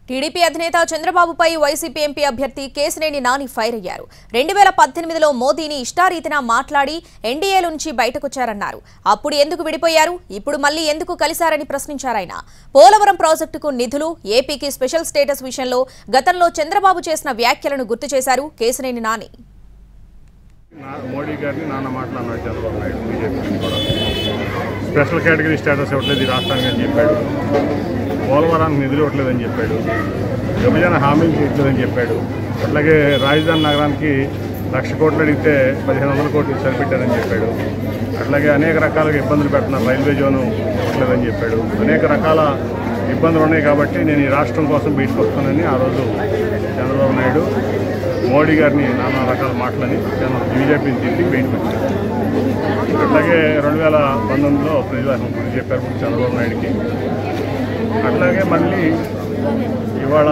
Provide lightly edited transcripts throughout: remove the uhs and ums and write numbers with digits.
TDP అధినేత చంద్రబాబుపై YCP MP అభ్యర్థి కేశినేని నాని ఫైర్ అయ్యారు. 2018లో మోదీని ఇష్టారీతిన మాట్లాడి ఎన్డీఏలో నుంచి బయటకొచ్చారన్నారు. అప్పుడు ఎందుకు విడిపోయారు, ఇప్పుడు మళ్లీ ఎందుకు కలిశారని ప్రశ్నించారాయన. పోలవరం ప్రాజెక్టుకు నిధులు, ఏపీకి స్పెషల్ స్టేటస్ విషయంలో గతంలో చంద్రబాబు చేసిన వ్యాఖ్యలను గుర్తు చేశారు కేశినేని నాని. మోడీ గారిని నాన్న మాట్లాడినాడు చంద్రబాబు నాయుడు బీజేపీ కూడా స్పెషల్ కేటగిరీ స్టేటస్ ఇవ్వట్లేదు ఈ రాష్ట్రానికి అని చెప్పాడు. పోలవరానికి నిధులు ఇవ్వట్లేదని చెప్పాడు. విభజన హామీలు చేయట్లేదని చెప్పాడు. అట్లాగే రాజధాని నగరానికి 1,00,000 కోట్లు అడిగితే 1,500 కోట్లు సరిపెట్టారని చెప్పాడు. అట్లాగే అనేక రకాలుగా ఇబ్బందులు పెడుతున్నారు, రైల్వే జోను ఇవ్వట్లేదని చెప్పాడు. అనేక రకాల ఇబ్బందులు ఉన్నాయి కాబట్టి నేను ఈ రాష్ట్రం కోసం బయటకు వస్తానని ఆ రోజు చంద్రబాబు నాయుడు మోడీ గారిని నానా రకాల మాటలని బీజేపీని తిరిగి బయటకు వచ్చారు. అట్లాగే 2019లో ప్రజాసం గురించి చెప్పారు చంద్రబాబు నాయుడికి. అట్లాగే మళ్ళీ ఇవాళ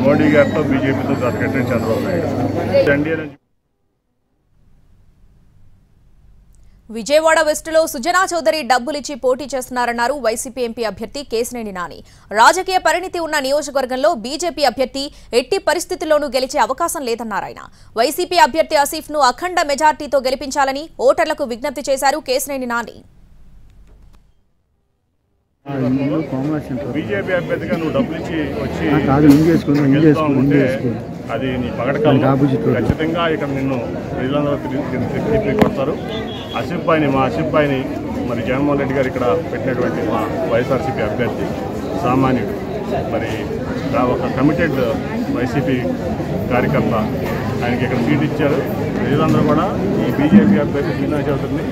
మోడీ గారితో బీజేపీతో జరగట్లేదు చంద్రబాబు నాయుడు ఎన్డీఏ. విజయవాడ వెస్టులో సుజనా చౌదరి డబ్బులిచ్చి పోటీ చేస్తున్నారన్నారు వైసీపీ ఎంపీ అభ్యర్థి కేశినేని నాని. రాజకీయ పరిణితి ఉన్న నియోజకవర్గంలో బీజేపీ అభ్యర్థి ఎట్టి పరిస్థితుల్లోనూ గెలిచే అవకాశం లేదన్నారాయన. వైసీపీ అభ్యర్థి ఆసిఫ్ను అఖండ మెజార్టీతో గెలిపించాలని ఓటర్లకు విజ్ఞప్తి చేశారు కేశినేని నాని. బీజేపీ అభ్యర్థిగా నువ్వు డబ్బులు ఇచ్చి వచ్చి ఉంటే అది నీ పగడకాలు. ఖచ్చితంగా ఇక్కడ నిన్ను ప్రజలందరూ తిరిగి కొడతారు. మా ఆసిఫ్ భాయ్ని మరి జగన్మోహన్ రెడ్డి గారు ఇక్కడ పెట్టినటువంటి మా వైఎస్ఆర్సీపీ అభ్యర్థి సామాన్యుడు, మరి ఒక కమిటెడ్ వైసీపీ కార్యకర్త, ఆయనకి ఇక్కడ సీట్ ఇచ్చారు. ప్రజలందరూ కూడా ఈ బీజేపీ అభ్యర్థి సుజనా చౌదరిని